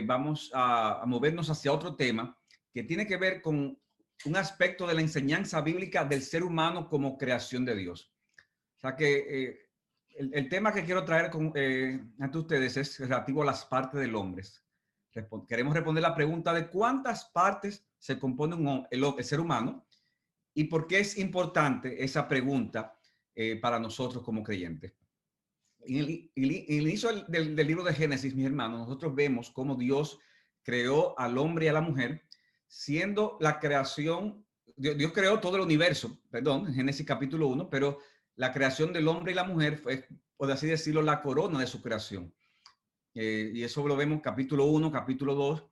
vamos a movernos hacia otro tema que tiene que ver con un aspecto de la enseñanza bíblica del ser humano como creación de Dios. O sea que el tema que quiero traer ante ustedes es relativo a las partes del hombre. Queremos responder la pregunta de cuántas partes se compone el ser humano y por qué es importante esa pregunta para nosotros como creyentes. En el inicio del libro de Génesis, mis hermanos, nosotros vemos cómo Dios creó al hombre y a la mujer, siendo la creación, Dios creó todo el universo, perdón, en Génesis capítulo 1, pero la creación del hombre y la mujer fue, por así decirlo, la corona de su creación. Y eso lo vemos en capítulo 1, capítulo 2,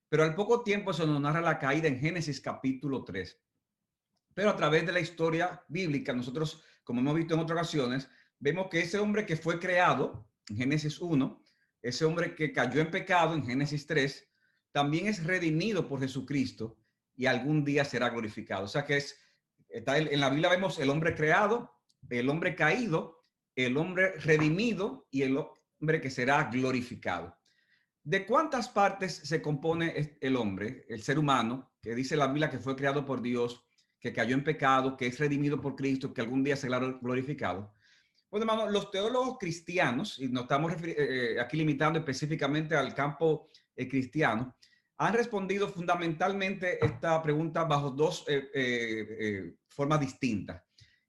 pero al poco tiempo se nos narra la caída en Génesis capítulo 3. Pero a través de la historia bíblica, nosotros, como hemos visto en otras ocasiones, vemos que ese hombre que fue creado en Génesis 1, ese hombre que cayó en pecado en Génesis 3, también es redimido por Jesucristo y algún día será glorificado. O sea que en la Biblia vemos el hombre creado, el hombre caído, el hombre redimido y el hombre que será glorificado. ¿De cuántas partes se compone el hombre, el ser humano, que dice la Biblia que fue creado por Dios, que cayó en pecado, que es redimido por Cristo, que algún día será glorificado? Bueno, hermano, los teólogos cristianos, y nos estamos aquí limitando específicamente al campo cristiano, han respondido fundamentalmente esta pregunta bajo dos formas distintas.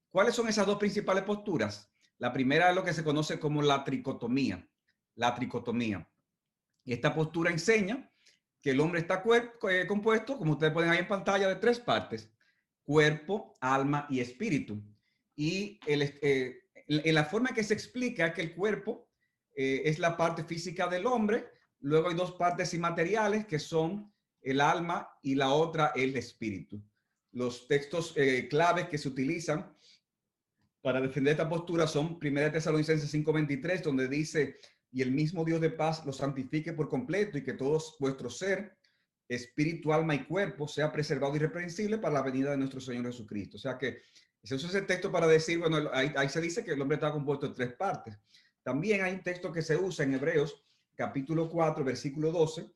¿Cuáles son esas dos principales posturas? La primera es lo que se conoce como la tricotomía. La tricotomía. Y esta postura enseña que el hombre está compuesto, como ustedes pueden ver en pantalla, de tres partes: cuerpo, alma y espíritu. Y en la forma que se explica es que el cuerpo es la parte física del hombre, luego hay dos partes inmateriales que son el alma y la otra el espíritu. Los textos claves que se utilizan para defender esta postura son 1 Tesalonicenses 5:23, donde dice: y el mismo Dios de paz los santifique por completo y que todo vuestro ser, espíritu, alma y cuerpo sea preservado irreprensible para la venida de nuestro Señor Jesucristo. O sea que ese es el texto para decir, bueno, ahí se dice que el hombre está compuesto de tres partes. También hay un texto que se usa en Hebreos capítulo 4, versículo 12,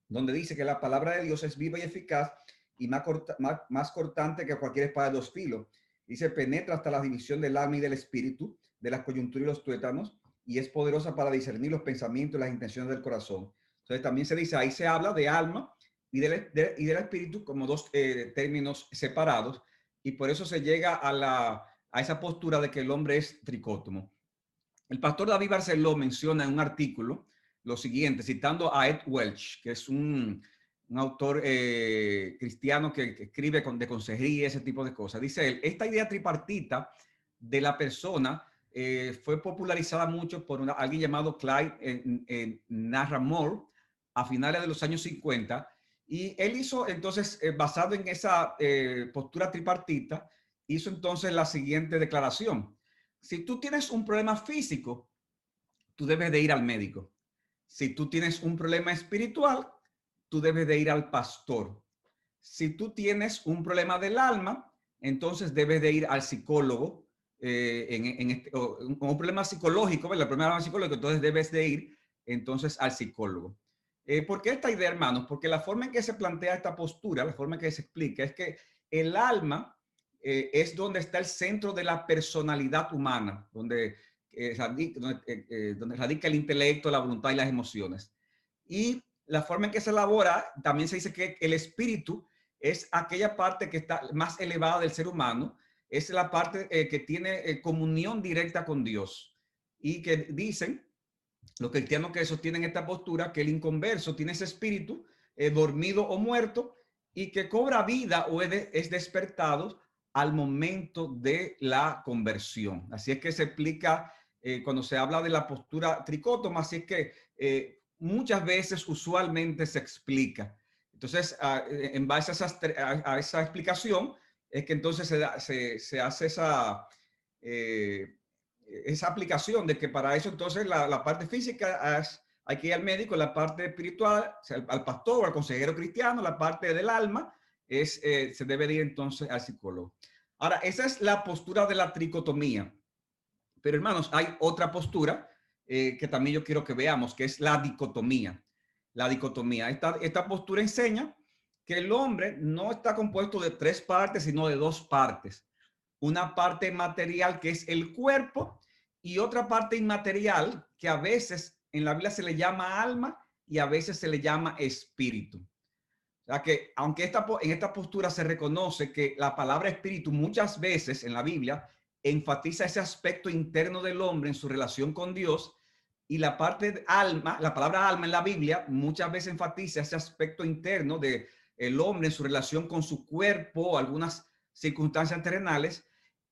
donde dice que la palabra de Dios es viva y eficaz y más cortante que cualquier espada de dos filos. Dice, penetra hasta la división del alma y del espíritu, de las coyunturas y los tuétanos, y es poderosa para discernir los pensamientos y las intenciones del corazón. Entonces también se dice, ahí se habla de alma y del espíritu como dos términos separados, y por eso se llega a esa postura de que el hombre es tricótomo. El pastor David Barceló menciona en un artículo lo siguiente, citando a Ed Welch, que es un autor cristiano que escribe de consejería y ese tipo de cosas. Dice él, esta idea tripartita de la persona fue popularizada mucho por alguien llamado Clyde Narramore a finales de los años 50, y él hizo entonces, basado en esa postura tripartita, hizo entonces la siguiente declaración: si tú tienes un problema físico, tú debes de ir al médico. Si tú tienes un problema espiritual, tú debes de ir al pastor. Si tú tienes un problema del alma, entonces debes de ir al psicólogo. Un problema psicológico, ¿verdad? El problema psicológico, entonces debes de ir entonces al psicólogo. ¿Por qué esta idea, hermanos? Porque la forma en que se plantea esta postura, la forma en que se explica, es que el alma es donde está el centro de la personalidad humana, donde radica el intelecto, la voluntad y las emociones. Y la forma en que se elabora, también se dice que el espíritu es aquella parte que está más elevada del ser humano, es la parte que tiene comunión directa con Dios. Y que dicen los cristianos que sostienen esta postura, que el inconverso tiene ese espíritu dormido o muerto y que cobra vida o es despertado al momento de la conversión. Así es que se explica cuando se habla de la postura tricótoma, así es que muchas veces usualmente se explica. Entonces, en base a esa explicación, es que entonces se hace esa aplicación de que para eso entonces la parte física hay que ir al médico, la parte espiritual, o sea, al pastor, al consejero cristiano, la parte del alma se debe de ir entonces al psicólogo. Ahora, esa es la postura de la tricotomía. Pero hermanos, hay otra postura que también yo quiero que veamos, que es la dicotomía. la dicotomía. Esta postura enseña que el hombre no está compuesto de tres partes, sino de dos partes. Una parte material que es el cuerpo y otra parte inmaterial que a veces en la Biblia se le llama alma y a veces se le llama espíritu. O sea que aunque en esta postura se reconoce que la palabra espíritu muchas veces en la Biblia enfatiza ese aspecto interno del hombre en su relación con Dios, y la parte de alma, la palabra alma en la Biblia muchas veces enfatiza ese aspecto interno de el hombre en su relación con su cuerpo, algunas circunstancias terrenales.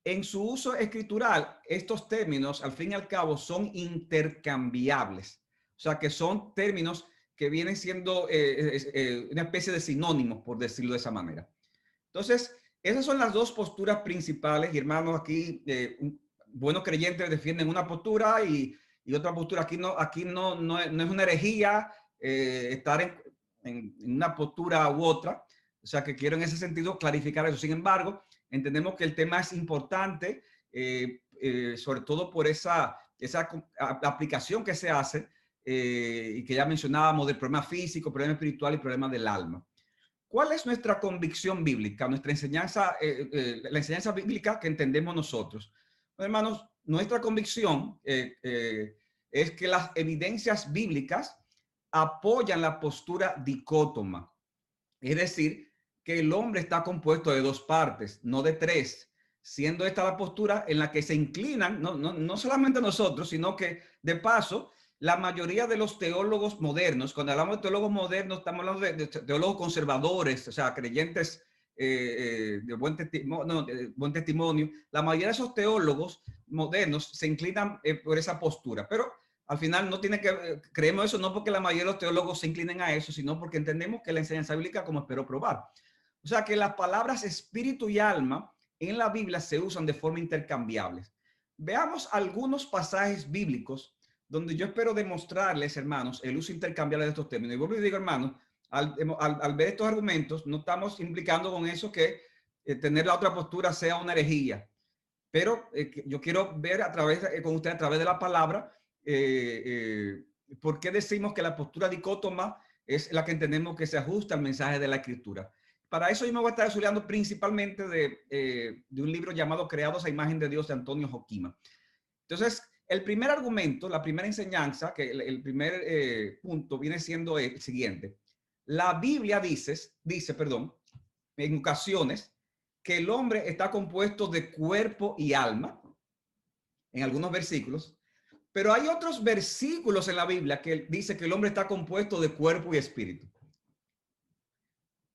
En su uso escritural, estos términos al fin y al cabo son intercambiables. O sea que son términos que vienen siendo una especie de sinónimos, por decirlo de esa manera. Entonces, esas son las dos posturas principales. Y hermanos, aquí buenos creyentes defienden una postura y otra postura. Aquí no es una herejía estar en una postura u otra. O sea que quiero en ese sentido clarificar eso. Sin embargo, entendemos que el tema es importante, sobre todo por esa aplicación que se hace y que ya mencionábamos del problema físico, problema espiritual y problema del alma. ¿Cuál es nuestra convicción bíblica, nuestra enseñanza, la enseñanza bíblica que entendemos nosotros? Bueno, hermanos, nuestra convicción es que las evidencias bíblicas apoyan la postura dicótoma, es decir, que el hombre está compuesto de dos partes, no de tres, siendo esta la postura en la que se inclinan, no solamente nosotros, sino que de paso, la mayoría de los teólogos modernos, cuando hablamos de teólogos modernos, estamos hablando de teólogos conservadores, o sea, creyentes de buen testimonio. La mayoría de esos teólogos modernos se inclinan por esa postura, pero al final no tiene que, creemos eso no porque la mayoría de los teólogos se inclinen a eso, sino porque entendemos que la enseñanza bíblica, como espero probar. O sea, que las palabras espíritu y alma en la Biblia se usan de forma intercambiables. Veamos algunos pasajes bíblicos donde yo espero demostrarles, hermanos, el uso intercambiable de estos términos. Y vuelvo y digo, hermanos, al ver estos argumentos, no estamos implicando con eso que tener la otra postura sea una herejía. Pero yo quiero ver con usted a través de la palabra por qué decimos que la postura dicótoma es la que entendemos que se ajusta al mensaje de la Escritura. Para eso yo me voy a estar estudiando principalmente de un libro llamado Creados a Imagen de Dios de Antonio Joquima. Entonces, el primer argumento, la primera enseñanza, que el primer punto viene siendo el siguiente. La Biblia dice, en ocasiones, que el hombre está compuesto de cuerpo y alma, en algunos versículos, pero hay otros versículos en la Biblia que dice que el hombre está compuesto de cuerpo y espíritu.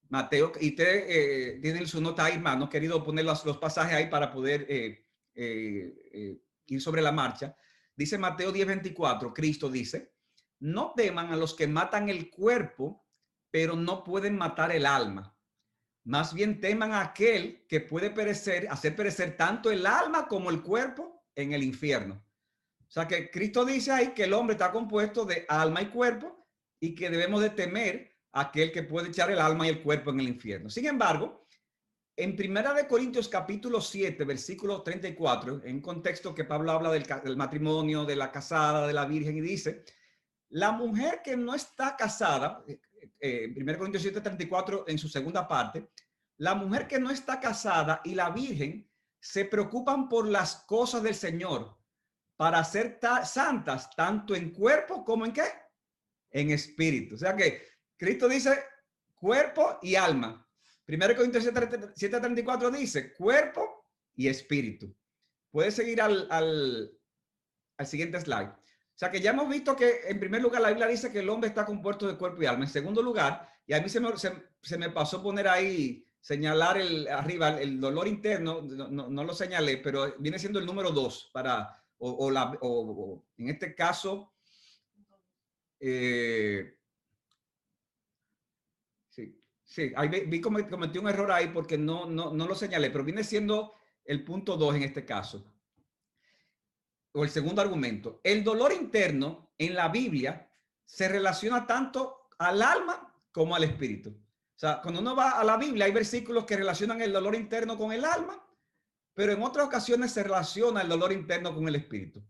Mateo, y usted tiene su nota ahí, hermano, querido poner los pasajes ahí para poder ir sobre la marcha. Dice Mateo 10:24, Cristo dice, no teman a los que matan el cuerpo, pero no pueden matar el alma. Más bien teman a aquel que puede hacer perecer tanto el alma como el cuerpo en el infierno. O sea que Cristo dice ahí que el hombre está compuesto de alma y cuerpo y que debemos de temer a aquel que puede echar el alma y el cuerpo en el infierno. Sin embargo, en 1 Corintios capítulo 7, versículo 34, en un contexto que Pablo habla del matrimonio, de la casada, de la virgen, y dice, la mujer que no está casada, 1 Corintios 7, 34, en su segunda parte, la mujer que no está casada y la virgen se preocupan por las cosas del Señor para ser santas, tanto en cuerpo como en qué? En espíritu. O sea que Cristo dice cuerpo y alma. 1 Corintios 7:34 dice cuerpo y espíritu. Puedes seguir al siguiente slide. O sea que ya hemos visto que en primer lugar la Biblia dice que el hombre está compuesto de cuerpo y alma. En segundo lugar, y a mí se me pasó poner ahí, señalar arriba el dolor interno, no lo señalé, pero viene siendo el número 2 para, o en este caso, sí, ahí vi como cometí un error ahí porque no lo señalé, pero viene siendo el punto 2 en este caso. O el segundo argumento, el dolor interno en la Biblia se relaciona tanto al alma como al espíritu. O sea, cuando uno va a la Biblia hay versículos que relacionan el dolor interno con el alma, pero en otras ocasiones se relaciona el dolor interno con el espíritu.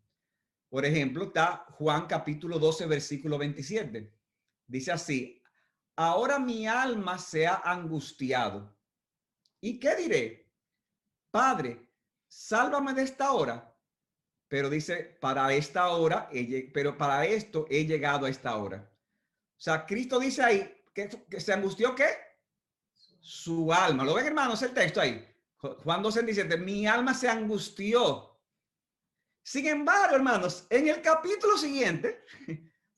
Por ejemplo, está Juan capítulo 12, versículo 27. Dice así: ahora mi alma se ha angustiado. ¿Y qué diré? Padre, sálvame de esta hora. Pero dice, para esta hora, pero para esto he llegado a esta hora. O sea, Cristo dice ahí que se angustió, ¿qué? Su alma. ¿Lo ven, hermanos, el texto ahí? Juan 12:17, mi alma se angustió. Sin embargo, hermanos, en el capítulo siguiente,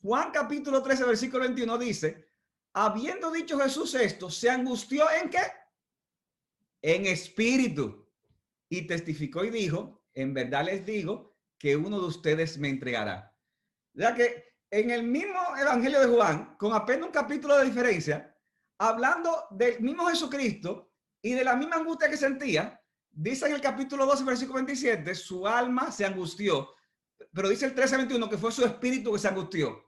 Juan capítulo 13, versículo 21 dice, habiendo dicho Jesús esto, se angustió ¿en qué? En espíritu. Y testificó y dijo, en verdad les digo que uno de ustedes me entregará. Ya que en el mismo Evangelio de Juan, con apenas un capítulo de diferencia, hablando del mismo Jesucristo y de la misma angustia que sentía, dice en el capítulo 12, versículo 27, su alma se angustió. Pero dice el 13:21 que fue su espíritu que se angustió.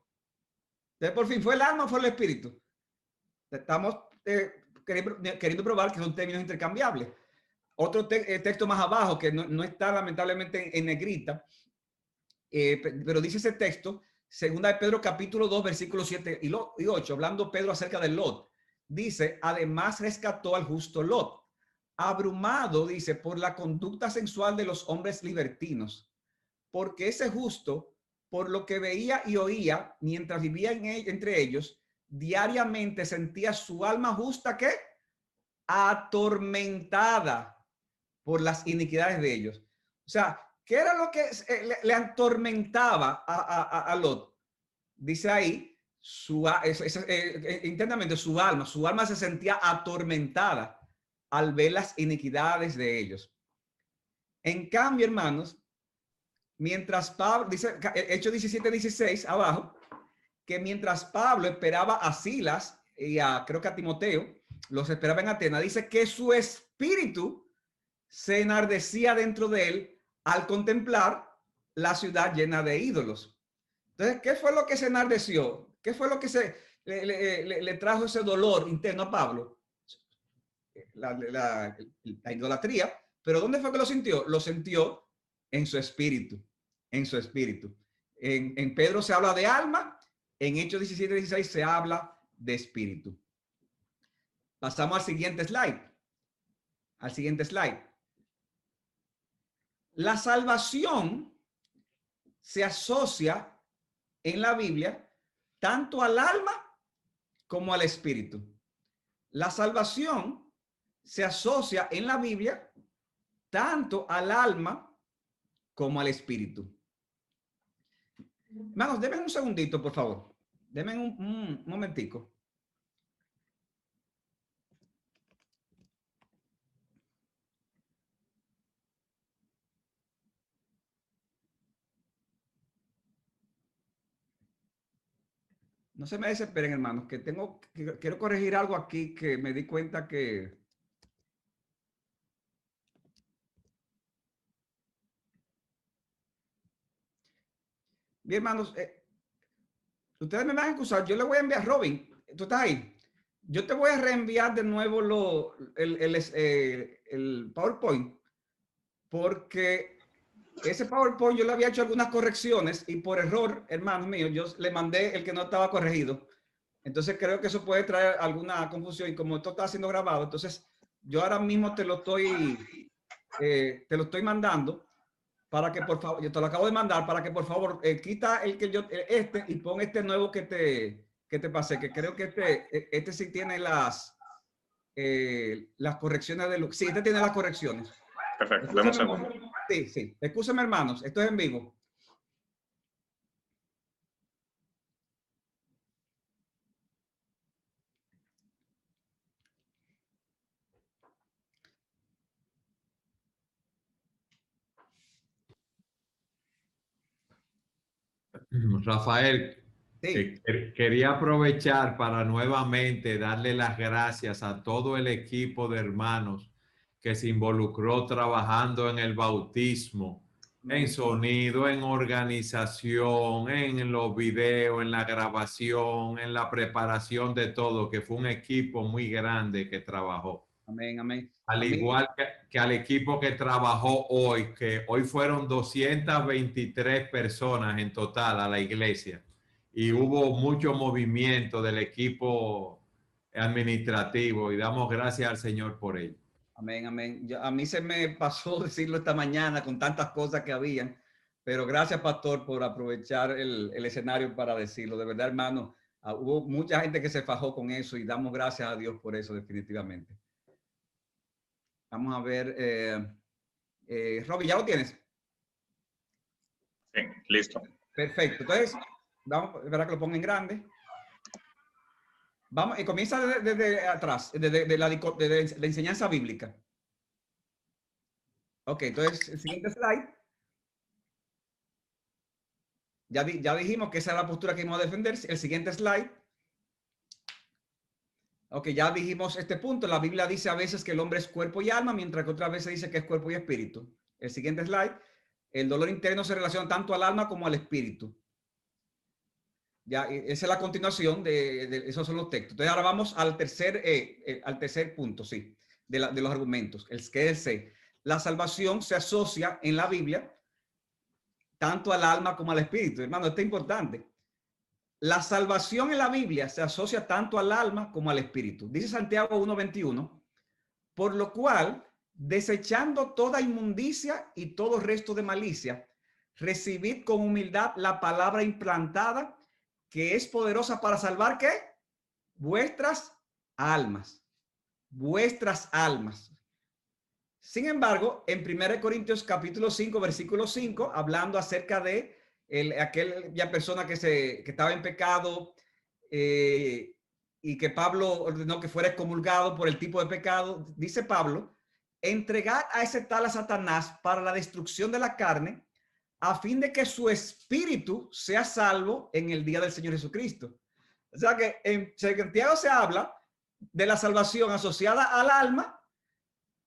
Entonces, por fin, ¿fue el alma o fue el espíritu? Estamos queriendo probar que son términos intercambiables. Otro texto más abajo, que no está lamentablemente en negrita, pero dice ese texto, segunda de Pedro capítulo 2, versículos 7 y 8, hablando Pedro acerca de Lot. Dice, además rescató al justo Lot, abrumado, dice, por la conducta sensual de los hombres libertinos, porque ese justo, por lo que veía y oía mientras vivía entre ellos, diariamente sentía su alma justa, ¿qué? Atormentada por las iniquidades de ellos. O sea, ¿qué era lo que le atormentaba a Lot? Dice ahí, internamente su alma se sentía atormentada al ver las iniquidades de ellos. En cambio, hermanos, mientras Pablo, dice Hechos 17:16 abajo, que mientras Pablo esperaba a Silas y creo que a Timoteo, los esperaba en Atenas, dice que su espíritu se enardecía dentro de él al contemplar la ciudad llena de ídolos. Entonces, ¿qué fue lo que se enardeció? ¿Qué fue lo que le trajo ese dolor interno a Pablo? La idolatría. ¿Pero dónde fue que lo sintió? Lo sintió en su espíritu, en su espíritu. En Pedro se habla de alma, en Hechos 17:16 se habla de espíritu. Pasamos al siguiente slide. Al siguiente slide. La salvación se asocia en la Biblia tanto al alma como al espíritu. La salvación se asocia en la Biblia tanto al alma como al espíritu. Hermanos, denme un segundito, por favor. Denme un momentico. No se me desesperen, hermanos, que quiero corregir algo aquí que me di cuenta que... Bien, hermanos, ustedes me van a excusar, yo le voy a enviar, Robin, ¿tú estás ahí? Yo te voy a reenviar de nuevo el PowerPoint, porque ese PowerPoint yo le había hecho algunas correcciones y por error, hermanos míos, yo le mandé el que no estaba corregido. Entonces creo que eso puede traer alguna confusión y como esto está siendo grabado, entonces yo ahora mismo te lo estoy mandando para que por favor, yo te lo acabo de mandar para que por favor quita el que yo, y pon este nuevo que te pasé, que creo que este sí tiene las correcciones sí, este tiene las correcciones. Perfecto, demos un segundo. Sí, excúsenme, hermanos, esto es en vivo. Rafael, Sí. quería aprovechar para nuevamente darle las gracias a todo el equipo de hermanos que se involucró trabajando en el bautismo, en sonido, en organización, en los videos, en la grabación, en la preparación de todo, que fue un equipo muy grande que trabajó. Amén, amén. Al igual que al equipo que trabajó hoy, que hoy fueron 223 personas en total a la iglesia. y hubo mucho movimiento del equipo administrativo y damos gracias al Señor por ello. Amén, amén. A mí se me pasó decirlo esta mañana con tantas cosas que habían, pero gracias, pastor, por aprovechar el escenario para decirlo. De verdad, hermano, hubo mucha gente que se fajó con eso y damos gracias a Dios por eso, definitivamente. Vamos a ver. Robbie, ¿ya lo tienes? Sí, listo. Perfecto. Entonces, vamos a ver que lo ponga en grande. Vamos, y comienza desde atrás, desde la enseñanza bíblica. Ok, entonces, el siguiente slide. Ya dijimos que esa es la postura que íbamos a defender. El siguiente slide. Ok, ya dijimos este punto. La Biblia dice a veces que el hombre es cuerpo y alma, mientras que otras veces dice que es cuerpo y espíritu. El siguiente slide. El dolor interno se relaciona tanto al alma como al espíritu. Ya, esa es la continuación de esos son los textos. Entonces ahora vamos al tercer punto, sí, de los argumentos. El que es C. La salvación se asocia en la Biblia tanto al alma como al espíritu. Hermano, esto es importante. La salvación en la Biblia se asocia tanto al alma como al espíritu. Dice Santiago 1:21, por lo cual, desechando toda inmundicia y todo resto de malicia, recibid con humildad la palabra implantada que es poderosa para salvar, ¿qué? Vuestras almas. Vuestras almas. Sin embargo, en 1 Corintios capítulo 5, versículo 5, hablando acerca de aquella persona que estaba en pecado y que Pablo ordenó que fuera excomulgado por el tipo de pecado, dice Pablo, entregar a ese tal a Satanás para la destrucción de la carne, a fin de que su espíritu sea salvo en el día del Señor Jesucristo. O sea que en Santiago se habla de la salvación asociada al alma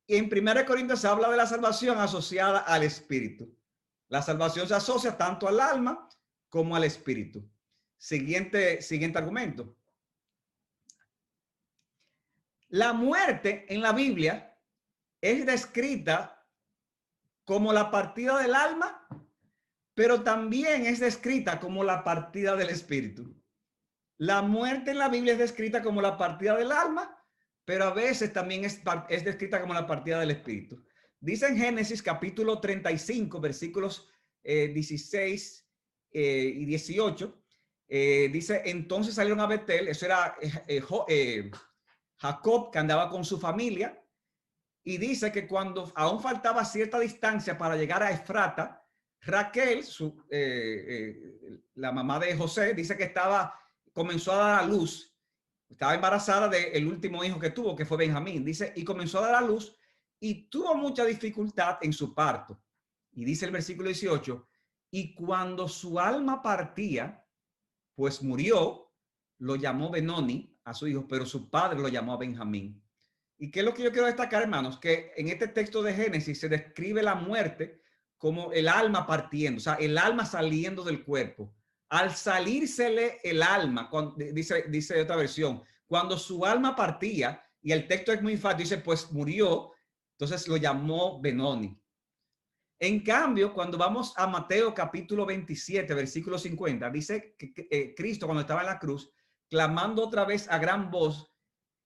y en 1 Corintios se habla de la salvación asociada al espíritu. La salvación se asocia tanto al alma como al espíritu. Siguiente argumento. La muerte en la Biblia es descrita como la partida del alma, pero también es descrita como la partida del espíritu. La muerte en la Biblia es descrita como la partida del alma, pero a veces también es descrita como la partida del espíritu. Dice en Génesis capítulo 35, versículos 16 y 18, dice, entonces salieron a Betel, eso era Jacob que andaba con su familia, y dice que cuando aún faltaba cierta distancia para llegar a Efrata, Raquel, la mamá de José, dice que comenzó a dar a luz, estaba embarazada del último hijo que tuvo, que fue Benjamín, dice, y comenzó a dar a luz y tuvo mucha dificultad en su parto. Y dice el versículo 18, y cuando su alma partía, pues murió, lo llamó Benoni a su hijo, pero su padre lo llamó a Benjamín. ¿Y qué es lo que yo quiero destacar, hermanos? Que en este texto de Génesis se describe la muerte como el alma partiendo, o sea, el alma saliendo del cuerpo. Al salírsele el alma, dice otra versión, cuando su alma partía, y el texto es muy fácil, dice, pues murió, entonces lo llamó Benoni. En cambio, cuando vamos a Mateo capítulo 27, versículo 50, dice que Cristo cuando estaba en la cruz, clamando otra vez a gran voz,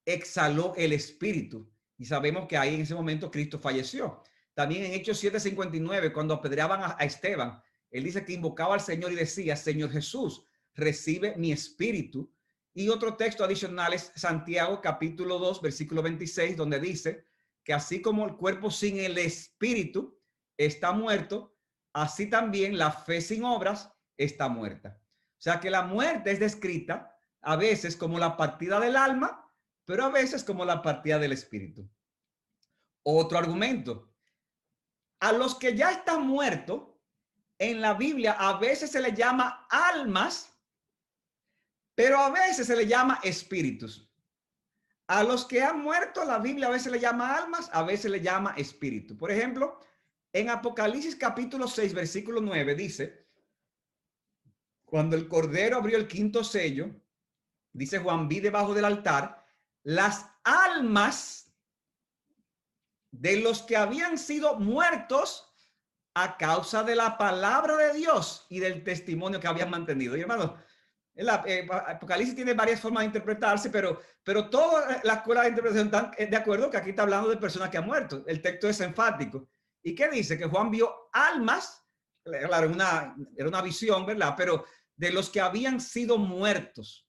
exhaló el espíritu. Y sabemos que ahí en ese momento Cristo falleció. También en Hechos 7:59, cuando apedreaban a Esteban, él dice que invocaba al Señor y decía, Señor Jesús, recibe mi espíritu. Y otro texto adicional es Santiago capítulo 2, versículo 26, donde dice que así como el cuerpo sin el espíritu está muerto, así también la fe sin obras está muerta. O sea que la muerte es descrita a veces como la partida del alma, pero a veces como la partida del espíritu. Otro argumento. A los que ya están muertos, en la Biblia a veces se les llama almas, pero a veces se les llama espíritus. A los que han muerto, la Biblia a veces le llama almas, a veces le llama espíritu. Por ejemplo, en Apocalipsis capítulo 6, versículo 9, dice, cuando el Cordero abrió el quinto sello, dice Juan, vi debajo del altar las almas de los que habían sido muertos a causa de la palabra de Dios y del testimonio que habían mantenido. Y hermano, Apocalipsis tiene varias formas de interpretarse, pero toda la escuela de interpretación están de acuerdo que aquí está hablando de personas que han muerto. El texto es enfático. ¿Y qué dice? Que Juan vio almas, claro, era una visión, ¿verdad? Pero de los que habían sido muertos.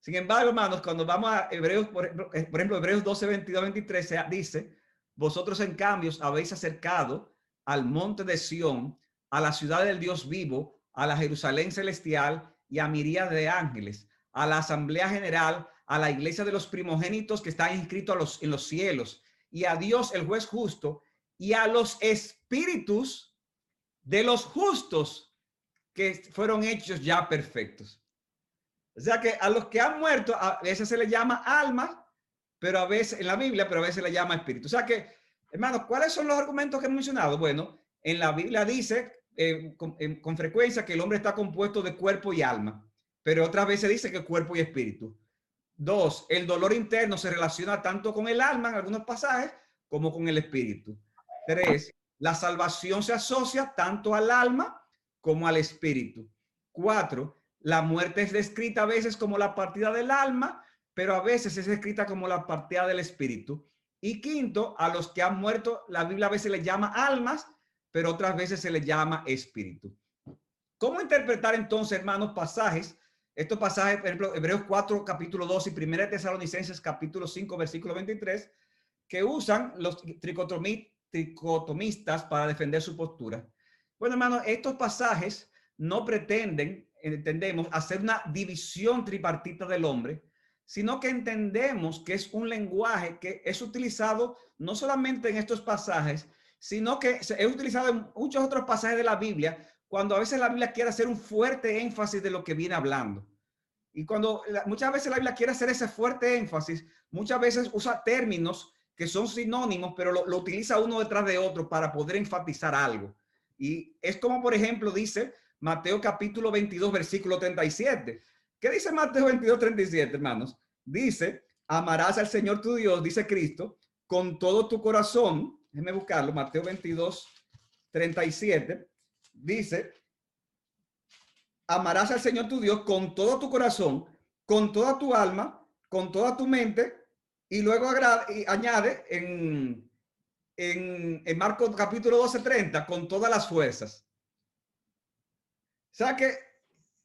Sin embargo, hermanos, cuando vamos a Hebreos, por ejemplo, Hebreos 12, 22, 23, dice, vosotros en cambio habéis acercado al monte de Sión, a la ciudad del Dios vivo, a la Jerusalén celestial y a miríadas de ángeles, a la asamblea general, a la iglesia de los primogénitos que están inscritos en los cielos, y a Dios el juez justo, y a los espíritus de los justos que fueron hechos ya perfectos. O sea que a los que han muerto a veces se les llama alma, pero a veces en la Biblia, pero a veces se les llama espíritu. O sea que, hermanos, ¿cuáles son los argumentos que he mencionado? Bueno, en la Biblia dice con frecuencia que el hombre está compuesto de cuerpo y alma, pero otras veces dice que cuerpo y espíritu. 2, el dolor interno se relaciona tanto con el alma en algunos pasajes como con el espíritu. 3, la salvación se asocia tanto al alma como al espíritu. 4, la muerte es descrita a veces como la partida del alma, pero a veces es descrita como la partida del espíritu. Y 5, a los que han muerto, la Biblia a veces les llama almas, pero otras veces se les llama espíritu. ¿Cómo interpretar entonces, hermanos, pasajes? Estos pasajes, por ejemplo, Hebreos 4, capítulo 2 y 1 Tesalonicenses, capítulo 5, versículo 23, que usan los tricotomistas para defender su postura. Bueno, hermanos, estos pasajes no pretenden, entendemos, hacer una división tripartita del hombre, sino que entendemos que es un lenguaje que es utilizado no solamente en estos pasajes, sino que es utilizado en muchos otros pasajes de la Biblia, cuando a veces la Biblia quiere hacer un fuerte énfasis de lo que viene hablando. Y cuando muchas veces la Biblia quiere hacer ese fuerte énfasis, muchas veces usa términos que son sinónimos, pero lo utiliza uno detrás de otro para poder enfatizar algo. Y es como, por ejemplo, dice Mateo capítulo 22, versículo 37. ¿Qué dice Mateo 22, 37, hermanos? Dice, amarás al Señor tu Dios, dice Cristo, con todo tu corazón. Déjenme buscarlo, Mateo 22, 37. Dice, amarás al Señor tu Dios con todo tu corazón, con toda tu alma, con toda tu mente, y luego añade en Marcos capítulo 12, 30, con todas las fuerzas. O sea que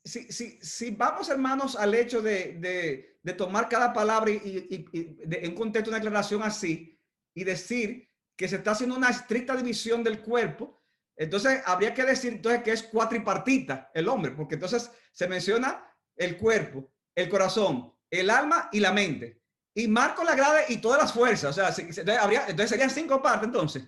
si vamos, hermanos, al hecho de tomar cada palabra en un contexto de una declaración así y decir que se está haciendo una estricta división del cuerpo, entonces habría que decir entonces que es cuatripartita el hombre, porque entonces se menciona el cuerpo, el corazón, el alma y la mente. Y Marcos le agrade y todas las fuerzas. O sea, entonces serían 5 partes entonces.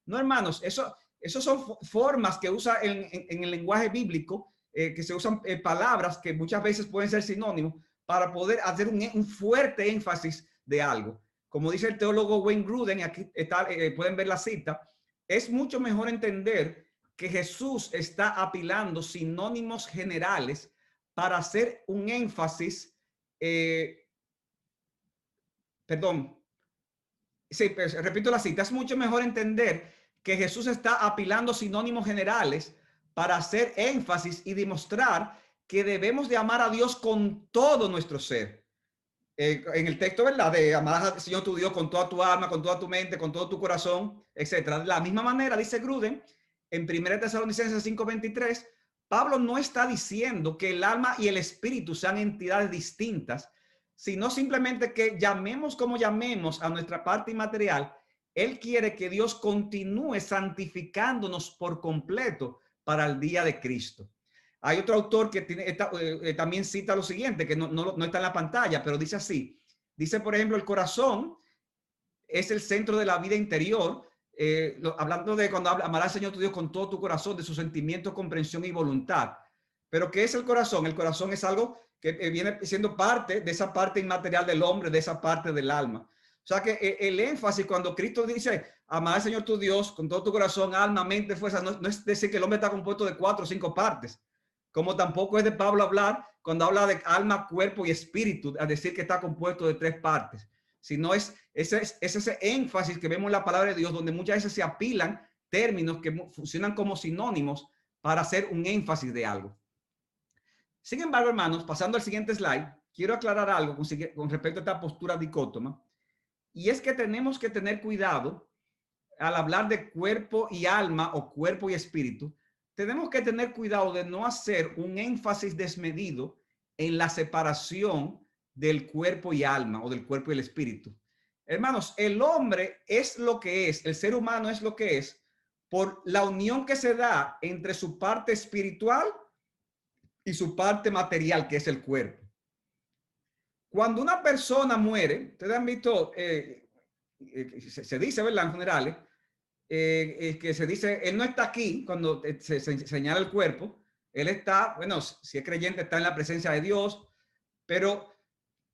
No, hermanos, eso son formas que usa en el lenguaje bíblico, que se usan palabras que muchas veces pueden ser sinónimos para poder hacer un fuerte énfasis de algo. Como dice el teólogo Wayne Grudem, aquí está, pueden ver la cita, es mucho mejor entender que Jesús está apilando sinónimos generales para hacer un énfasis, repito la cita, es mucho mejor entender que Jesús está apilando sinónimos generales para hacer énfasis y demostrar que debemos de amar a Dios con todo nuestro ser. En el texto, ¿verdad? De amar al Señor tu Dios con toda tu alma, con toda tu mente, con todo tu corazón, etcétera. De la misma manera, dice Grudem, en 1 Tesalonicenses 5:23, Pablo no está diciendo que el alma y el espíritu sean entidades distintas, sino simplemente que llamemos como llamemos a nuestra parte inmaterial. Él quiere que Dios continúe santificándonos por completo para el día de Cristo. Hay otro autor que también cita lo siguiente, que no está en la pantalla, pero dice así. Dice, por ejemplo, el corazón es el centro de la vida interior, hablando de cuando amarás al Señor tu Dios con todo tu corazón, de sus sentimientos, comprensión y voluntad. Pero ¿qué es el corazón? El corazón es algo que viene siendo parte de esa parte inmaterial del hombre, de esa parte del alma. O sea que el énfasis cuando Cristo dice, amar al Señor tu Dios con todo tu corazón, alma, mente, fuerza, no es decir que el hombre está compuesto de 4 o 5 partes. Como tampoco es de Pablo hablar cuando habla de alma, cuerpo y espíritu, a decir que está compuesto de 3 partes. Sino es ese énfasis que vemos en la palabra de Dios, donde muchas veces se apilan términos que funcionan como sinónimos para hacer un énfasis de algo. Sin embargo, hermanos, pasando al siguiente slide, quiero aclarar algo con respecto a esta postura dicótoma, y es que tenemos que tener cuidado al hablar de cuerpo y alma o cuerpo y espíritu. Tenemos que tener cuidado de no hacer un énfasis desmedido en la separación del cuerpo y alma o del cuerpo y el espíritu. Hermanos, el hombre es lo que es, el ser humano es lo que es por la unión que se da entre su parte espiritual y su parte material, que es el cuerpo. Cuando una persona muere, ustedes han visto, se dice, ¿verdad? En generales, que se dice, él no está aquí cuando se señala el cuerpo, él está, bueno, si es creyente, está en la presencia de Dios, pero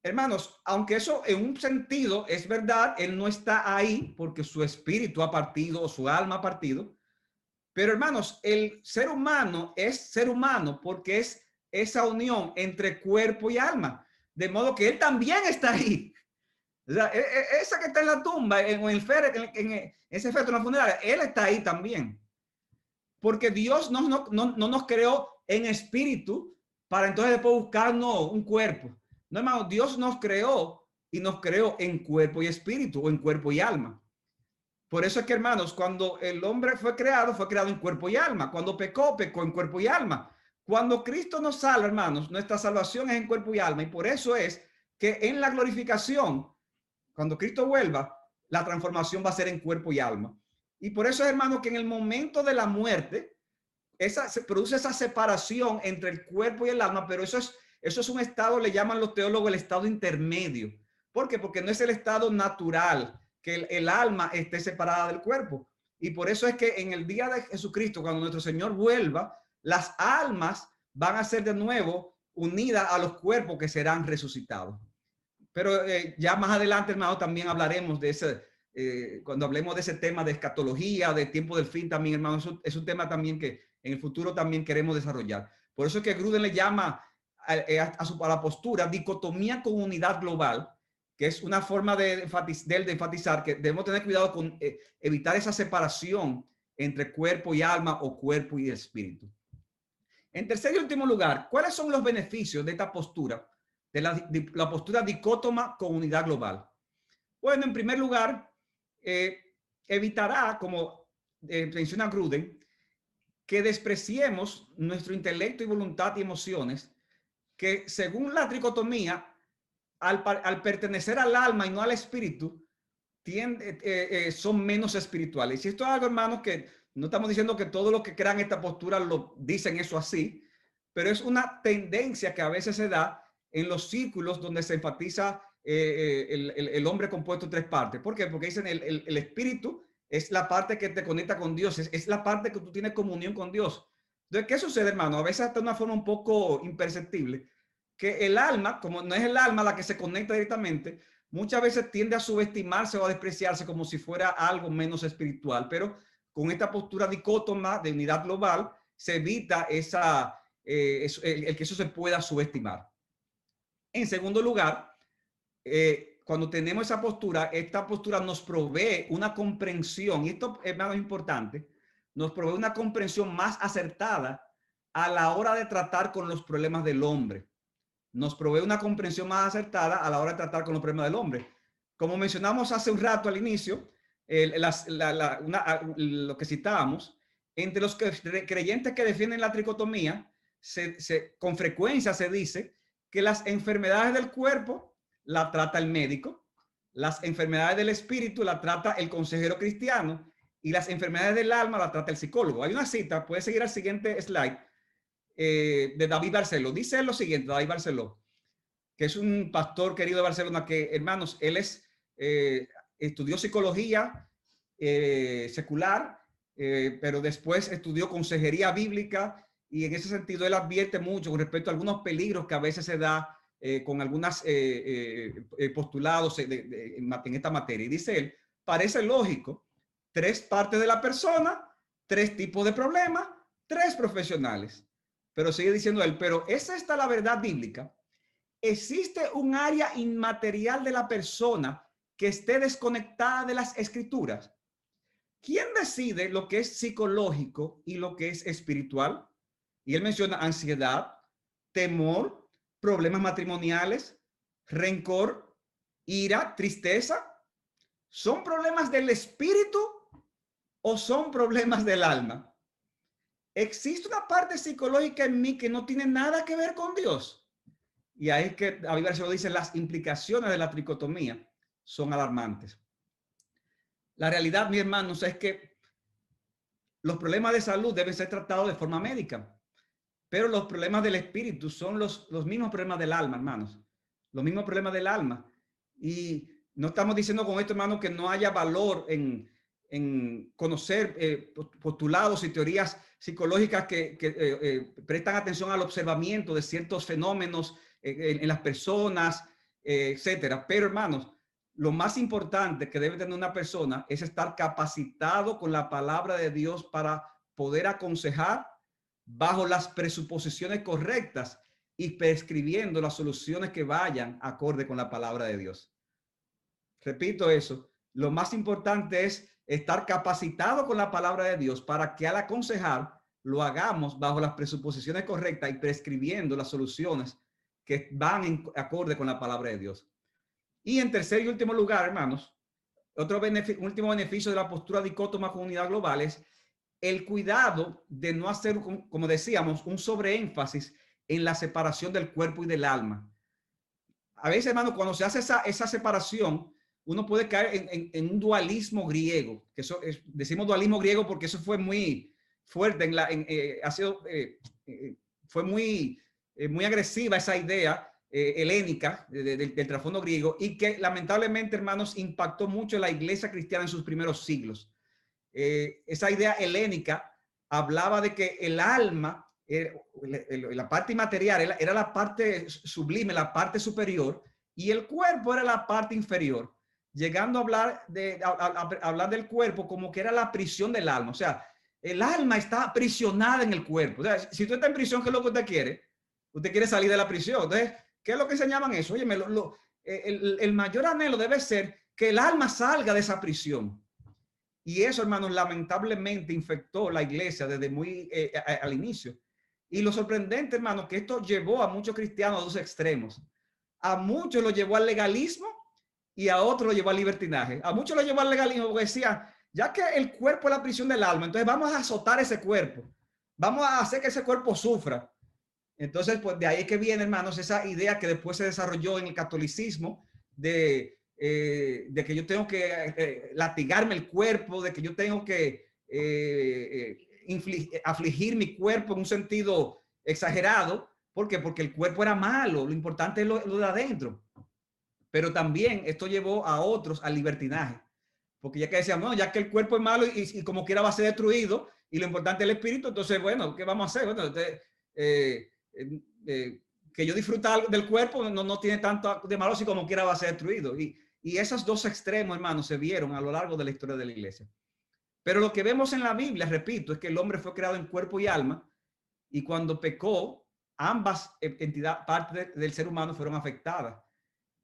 hermanos, aunque eso en un sentido es verdad, él no está ahí porque su espíritu ha partido o su alma ha partido, pero hermanos, el ser humano es ser humano porque es esa unión entre cuerpo y alma, de modo que él también está ahí. O sea, esa que está en la tumba, en el féretro, en ese féretro en la funeraria, él está ahí también. Porque Dios no nos creó en espíritu para entonces después buscarnos un cuerpo. No, hermano, Dios nos creó y nos creó en cuerpo y espíritu o en cuerpo y alma. Por eso es que, hermanos, cuando el hombre fue creado en cuerpo y alma. Cuando pecó, pecó en cuerpo y alma. Cuando Cristo nos salva, hermanos, nuestra salvación es en cuerpo y alma. Y por eso es que en la glorificación, cuando Cristo vuelva, la transformación va a ser en cuerpo y alma. Y por eso, hermano, que en el momento de la muerte, se produce esa separación entre el cuerpo y el alma, pero eso es un estado, le llaman los teólogos el estado intermedio. ¿Por qué? Porque no es el estado natural, que el alma esté separada del cuerpo. Y por eso es que en el día de Jesucristo, cuando nuestro Señor vuelva, las almas van a ser de nuevo unidas a los cuerpos que serán resucitados. Pero ya más adelante, hermano, también hablaremos de ese, cuando hablemos de ese tema de escatología, de tiempo del fin también, hermano, eso es un tema también que en el futuro también queremos desarrollar. Por eso es que Gruden le llama a la postura dicotomía con unidad global, que es una forma de enfatizar que debemos tener cuidado con evitar esa separación entre cuerpo y alma o cuerpo y espíritu. En tercer y último lugar, ¿cuáles son los beneficios de esta postura? De la postura dicótoma con unidad global. Bueno, en primer lugar, evitará, como menciona Gruden, que despreciemos nuestro intelecto y voluntad y emociones, que según la tricotomía, al pertenecer al alma y no al espíritu, son menos espirituales. Y esto es algo, hermanos, que no estamos diciendo que todos los que crean esta postura lo dicen eso así, pero es una tendencia que a veces se da en los círculos donde se enfatiza el hombre compuesto de tres partes. ¿Por qué? Porque dicen el espíritu es la parte que te conecta con Dios, es la parte que tú tienes comunión con Dios. Entonces, ¿qué sucede, hermano? A veces hasta de una forma un poco imperceptible, que el alma, como no es el alma la que se conecta directamente, muchas veces tiende a subestimarse o a despreciarse como si fuera algo menos espiritual, pero con esta postura dicótoma de unidad global se evita el que eso se pueda subestimar. En segundo lugar, cuando tenemos esta postura nos provee una comprensión, y esto, hermano, es importante, nos provee una comprensión más acertada a la hora de tratar con los problemas del hombre. Nos provee una comprensión más acertada a la hora de tratar con los problemas del hombre. Como mencionamos hace un rato al inicio, lo que citábamos, entre los creyentes que defienden la tricotomía, con frecuencia se dice que las enfermedades del cuerpo la trata el médico, las enfermedades del espíritu la trata el consejero cristiano y las enfermedades del alma la trata el psicólogo. Hay una cita, puede seguir al siguiente slide, de David Barceló. Dice lo siguiente, David Barceló, que es un pastor querido de Barcelona, que, hermanos, él estudió psicología secular, pero después estudió consejería bíblica, y en ese sentido él advierte mucho con respecto a algunos peligros que a veces se da con algunos postulados en esta materia. Y dice él, parece lógico, tres partes de la persona, tres tipos de problemas, tres profesionales. Pero sigue diciendo él, pero ¿es esta la verdad bíblica? ¿Existe un área inmaterial de la persona que esté desconectada de las escrituras? ¿Quién decide lo que es psicológico y lo que es espiritual? Y él menciona ansiedad, temor, problemas matrimoniales, rencor, ira, tristeza. ¿Son problemas del espíritu o son problemas del alma? Existe una parte psicológica en mí que no tiene nada que ver con Dios. Y ahí es que a Biblia se lo dice, las implicaciones de la tricotomía son alarmantes. La realidad, mis hermanos, es que los problemas de salud deben ser tratados de forma médica, pero los problemas del espíritu son los mismos problemas del alma, hermanos. Los mismos problemas del alma. Y no estamos diciendo con esto, hermano, que no haya valor en conocer postulados y teorías psicológicas que prestan atención al observamiento de ciertos fenómenos en las personas, etcétera. Pero, hermanos, lo más importante que debe tener una persona es estar capacitado con la palabra de Dios para poder aconsejar bajo las presuposiciones correctas y prescribiendo las soluciones que vayan acorde con la palabra de Dios. Repito eso, lo más importante es estar capacitado con la palabra de Dios para que al aconsejar lo hagamos bajo las presuposiciones correctas y prescribiendo las soluciones que van en acorde con la palabra de Dios. Y en tercer y último lugar, hermanos, otro último beneficio de la postura dicótoma con unidad global es el cuidado de no hacer, como decíamos, un sobreénfasis en la separación del cuerpo y del alma. A veces, hermano, cuando se hace esa separación, uno puede caer en un dualismo griego, que eso decimos dualismo griego porque eso fue muy fuerte, fue muy agresiva esa idea helénica del trasfondo griego y que lamentablemente, hermanos, impactó mucho en la iglesia cristiana en sus primeros siglos. Esa idea helénica hablaba de que el alma, la parte inmaterial, era la parte sublime, la parte superior, y el cuerpo era la parte inferior, llegando a hablar del cuerpo como que era la prisión del alma. O sea, el alma está aprisionada en el cuerpo. O sea, si tú estás en prisión, ¿qué es lo que usted quiere? Usted quiere salir de la prisión. Entonces, ¿qué es lo que enseñaban eso? Oye, el mayor anhelo debe ser que el alma salga de esa prisión. Y eso, hermanos, lamentablemente infectó la iglesia desde muy al inicio. Y lo sorprendente, hermanos, que esto llevó a muchos cristianos a dos extremos. A muchos lo llevó al legalismo y a otros lo llevó al libertinaje. A muchos lo llevó al legalismo porque decían, ya que el cuerpo es la prisión del alma, entonces vamos a azotar ese cuerpo. Vamos a hacer que ese cuerpo sufra. Entonces, pues de ahí que viene, hermanos, esa idea que después se desarrolló en el catolicismo de que yo tengo que latigarme el cuerpo, de que yo tengo que afligir mi cuerpo en un sentido exagerado. ¿Por qué? Porque el cuerpo era malo, lo importante es lo de adentro. Pero también esto llevó a otros al libertinaje, porque ya que decían, no, ya que el cuerpo es malo y como quiera va a ser destruido, y lo importante es el espíritu, entonces, bueno, ¿qué vamos a hacer? Bueno, que yo disfruta del cuerpo no tiene tanto de malo si como quiera va a ser destruido. Y esos dos extremos, hermanos, se vieron a lo largo de la historia de la iglesia. Pero lo que vemos en la Biblia, repito, es que el hombre fue creado en cuerpo y alma, y cuando pecó, ambas partes del ser humano fueron afectadas.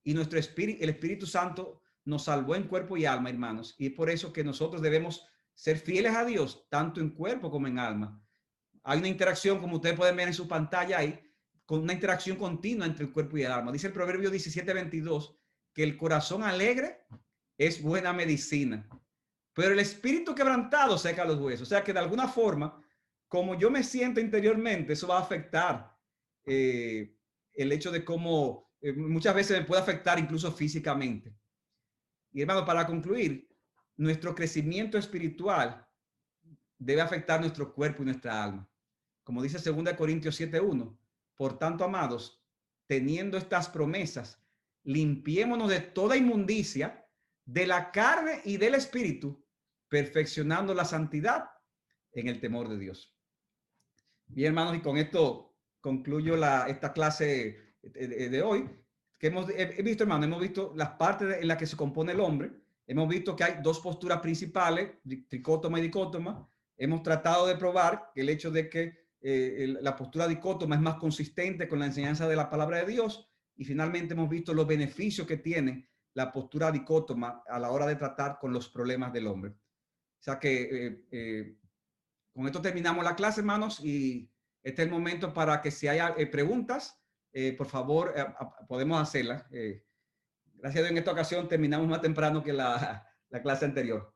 Y nuestro espíritu, el Espíritu Santo nos salvó en cuerpo y alma, hermanos. Y es por eso que nosotros debemos ser fieles a Dios, tanto en cuerpo como en alma. Hay una interacción, como ustedes pueden ver en su pantalla ahí, con una interacción continua entre el cuerpo y el alma. Dice el Proverbio 17:22 que el corazón alegre es buena medicina, pero el espíritu quebrantado seca los huesos. O sea que de alguna forma, como yo me siento interiormente, eso va a afectar el hecho de cómo muchas veces me puede afectar incluso físicamente. Y hermano, para concluir, nuestro crecimiento espiritual debe afectar nuestro cuerpo y nuestra alma. Como dice 2 Corintios 7:1, por tanto, amados, teniendo estas promesas, limpiémonos de toda inmundicia, de la carne y del espíritu, perfeccionando la santidad en el temor de Dios. Bien, hermanos, y con esto concluyo esta clase de hoy, que hemos visto, hermano, hemos visto las partes en las que se compone el hombre. Hemos visto que hay dos posturas principales, tricótoma y dicótoma. Hemos tratado de probar que el hecho de que la postura dicótoma es más consistente con la enseñanza de la palabra de Dios, y finalmente hemos visto los beneficios que tiene la postura dicótoma a la hora de tratar con los problemas del hombre. O sea que con esto terminamos la clase, hermanos, y este es el momento para que si hay preguntas, por favor, podemos hacerlas. Gracias a Dios, en esta ocasión terminamos más temprano que la clase anterior.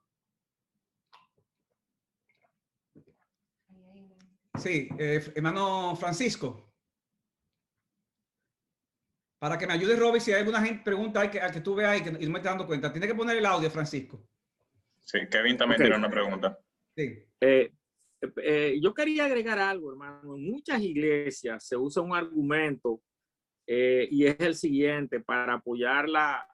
Sí, hermano Francisco. Para que me ayude, Robbie, si hay alguna gente pregunta que tú veas y que no me estás dando cuenta. Tiene que poner el audio, Francisco. Sí, Kevin también tiene una pregunta. Sí. Yo quería agregar algo, hermano. En muchas iglesias se usa un argumento y es el siguiente, para apoyar la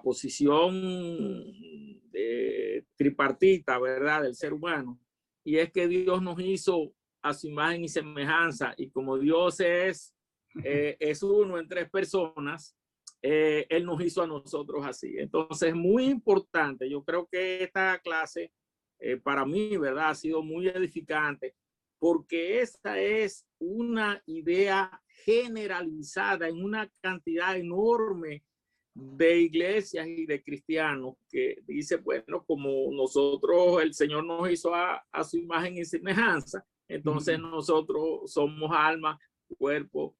posición tripartita, ¿verdad?, del ser humano. Y es que Dios nos hizo a su imagen y semejanza, y como Dios es uno en tres personas, Él nos hizo a nosotros así. Entonces, muy importante. Yo creo que esta clase, para mí, ¿verdad?, ha sido muy edificante, porque esa es una idea generalizada en una cantidad enorme de iglesias y de cristianos, que dice, bueno, como nosotros, el Señor nos hizo a su imagen y semejanza, entonces nosotros somos alma, cuerpo,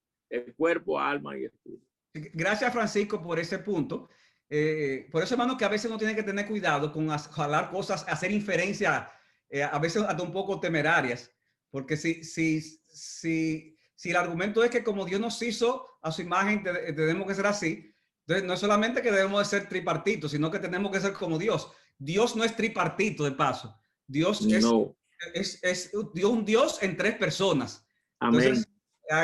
alma y espíritu. Gracias, Francisco, por ese punto. Por eso, hermano, que a veces uno tiene que tener cuidado con jalar cosas, hacer inferencias, a veces hasta un poco temerarias, porque si el argumento es que como Dios nos hizo a su imagen, tenemos que ser así. Entonces, no es solamente que debemos de ser tripartitos, sino que tenemos que ser como Dios. Dios no es tripartito, de paso. Dios no. es un Dios en tres personas. Amén. Entonces,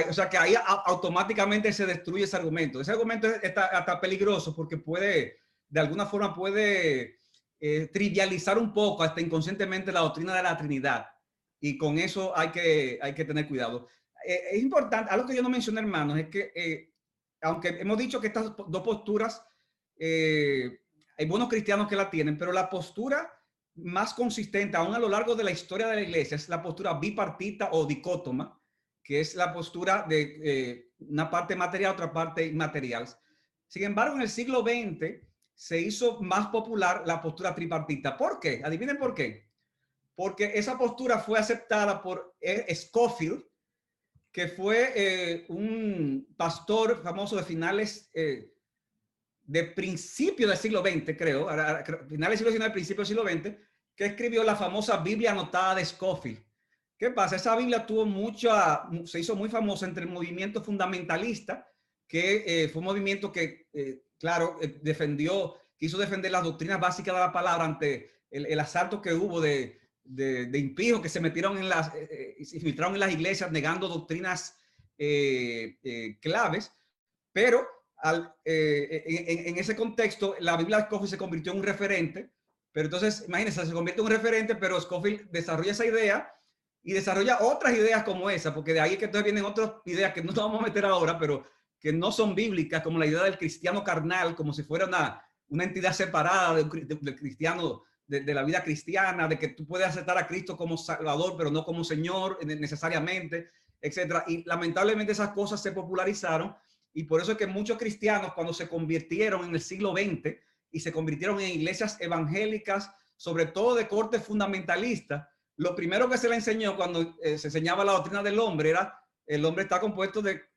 o sea que ahí automáticamente se destruye ese argumento. Ese argumento está peligroso porque de alguna forma puede trivializar un poco, hasta inconscientemente, la doctrina de la Trinidad. Y con eso hay que tener cuidado. Es importante, algo que yo no mencioné, hermanos, es que aunque hemos dicho que estas dos posturas, hay buenos cristianos que la tienen, pero la postura más consistente, aún a lo largo de la historia de la iglesia, es la postura bipartita o dicótoma, que es la postura de una parte material, otra parte inmaterial. Sin embargo, en el siglo XX se hizo más popular la postura tripartita. ¿Por qué? Adivinen por qué. Porque esa postura fue aceptada por Scofield, que fue un pastor famoso de finales de principio del siglo XX, creo, finales del siglo XIX, principio del siglo XX, que escribió la famosa Biblia anotada de Scofield. ¿Qué pasa? Esa Biblia se hizo muy famosa entre el movimiento fundamentalista, que fue un movimiento que, claro, quiso defender las doctrinas básicas de la palabra ante el asalto que hubo de impíos que se metieron se infiltraron en las iglesias negando doctrinas claves, pero en ese contexto la Biblia de Scofield se convirtió en un referente. Pero entonces, imagínense, se convierte en un referente, pero Scofield desarrolla esa idea y desarrolla otras ideas como esa, porque de ahí es que entonces vienen otras ideas que no nos vamos a meter ahora, pero que no son bíblicas, como la idea del cristiano carnal, como si fuera una entidad separada del cristiano, de la vida cristiana, de que tú puedes aceptar a Cristo como Salvador, pero no como Señor necesariamente, etcétera. Y lamentablemente esas cosas se popularizaron, y por eso es que muchos cristianos, cuando se convirtieron en el siglo XX y se convirtieron en iglesias evangélicas, sobre todo de corte fundamentalista, lo primero que se le enseñó cuando se enseñaba la doctrina del hombre era: el hombre está compuesto de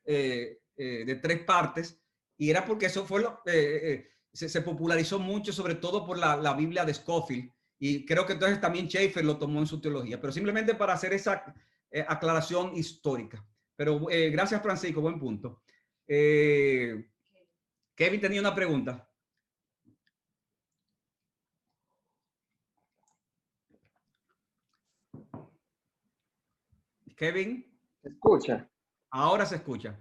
tres partes, y era porque eso fue se popularizó mucho, sobre todo por la Biblia de Scofield, y creo que entonces también Schaeffer lo tomó en su teología, pero simplemente para hacer esa aclaración histórica. Pero gracias, Francisco, buen punto. Kevin tenía una pregunta. Kevin. ¿Se escucha? Ahora se escucha.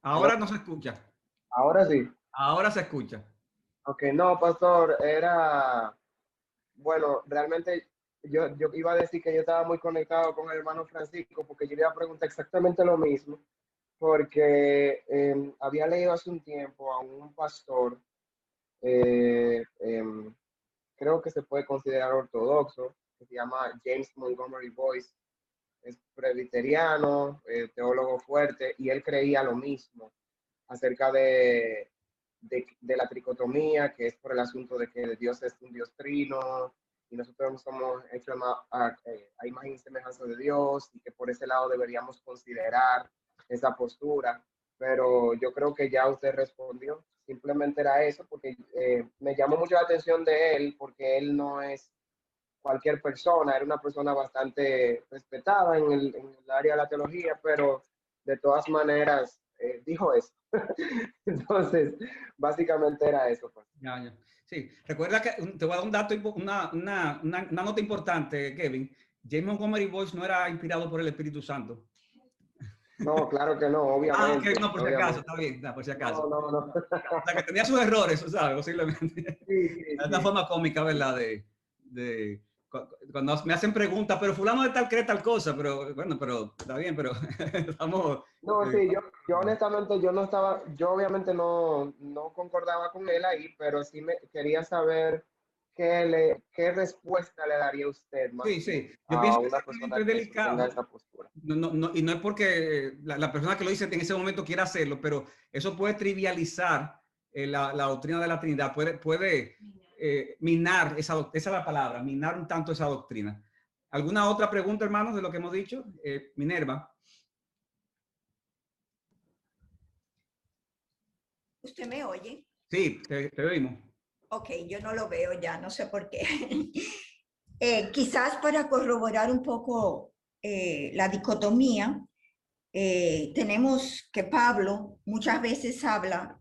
Ahora no se escucha. Ahora sí. Ahora se escucha. Ok, no, pastor, bueno, realmente yo iba a decir que yo estaba muy conectado con el hermano Francisco, porque yo le iba a preguntar exactamente lo mismo, porque había leído hace un tiempo a un pastor, creo que se puede considerar ortodoxo, que se llama James Montgomery Boyce. Es presbiteriano, teólogo fuerte, y él creía lo mismo acerca de la tricotomía, que es por el asunto de que Dios es un Dios trino, y nosotros somos hechos a imagen y semejanza de Dios, y que por ese lado deberíamos considerar esa postura. Pero yo creo que ya usted respondió, simplemente era eso, porque me llamó mucho la atención de él, porque él no es cualquier persona, era una persona bastante respetada en el área de la teología, pero de todas maneras dijo eso. Entonces, básicamente era eso. Pues. Ya. Sí, recuerda que te voy a dar un dato, una nota importante, Kevin. James Montgomery Boyce no era inspirado por el Espíritu Santo. No, claro que no, obviamente. Okay, no, por si obviamente. acaso, está bien, por si acaso. No. O sea, que tenía sus errores, ¿sabes? Posiblemente. Sí. Es una forma cómica, ¿verdad? Cuando me hacen preguntas, pero fulano de tal cree tal cosa, pero bueno, pero está bien, pero estamos... No, sí, yo honestamente, yo obviamente no concordaba con él ahí, pero sí me quería saber qué respuesta le daría usted más Sí. Yo a pienso que una persona es que delicado. tenga esa postura. Y no es porque la persona que lo dice en ese momento quiera hacerlo, pero eso puede trivializar la doctrina de la Trinidad, puede minar, esa es la palabra, minar un tanto esa doctrina. ¿Alguna otra pregunta, hermanos, de lo que hemos dicho? Minerva. ¿Usted me oye? Sí, te oímos. Ok, yo no lo veo ya, no sé por qué. Quizás para corroborar un poco la dicotomía, tenemos que Pablo muchas veces habla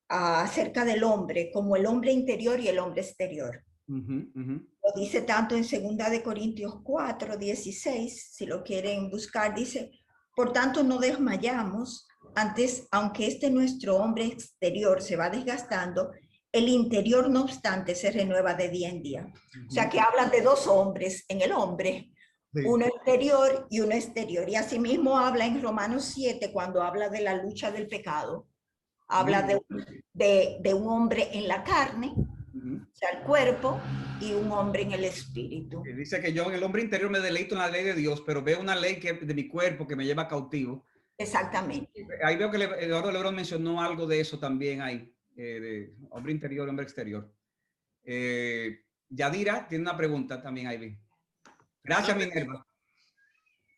acerca del hombre como el hombre interior y el hombre exterior. Lo dice tanto en 2 de Corintios 4, 16, si lo quieren buscar, dice, por tanto no desmayamos, antes, aunque nuestro hombre exterior se va desgastando, el interior no obstante se renueva de día en día. O sea que hablan de dos hombres en el hombre, sí. Uno interior y uno exterior. Y asimismo habla en Romanos 7 cuando habla de la lucha del pecado. Habla de un hombre en la carne, o sea, el cuerpo, y un hombre en el espíritu. Dice que yo en el hombre interior me deleito en la ley de Dios, pero veo una ley de mi cuerpo que me lleva cautivo. Exactamente. Ahí veo que Eduardo Lebrón mencionó algo de eso también ahí, de hombre interior, hombre exterior. Yadira tiene una pregunta también ahí. Gracias, Minerva.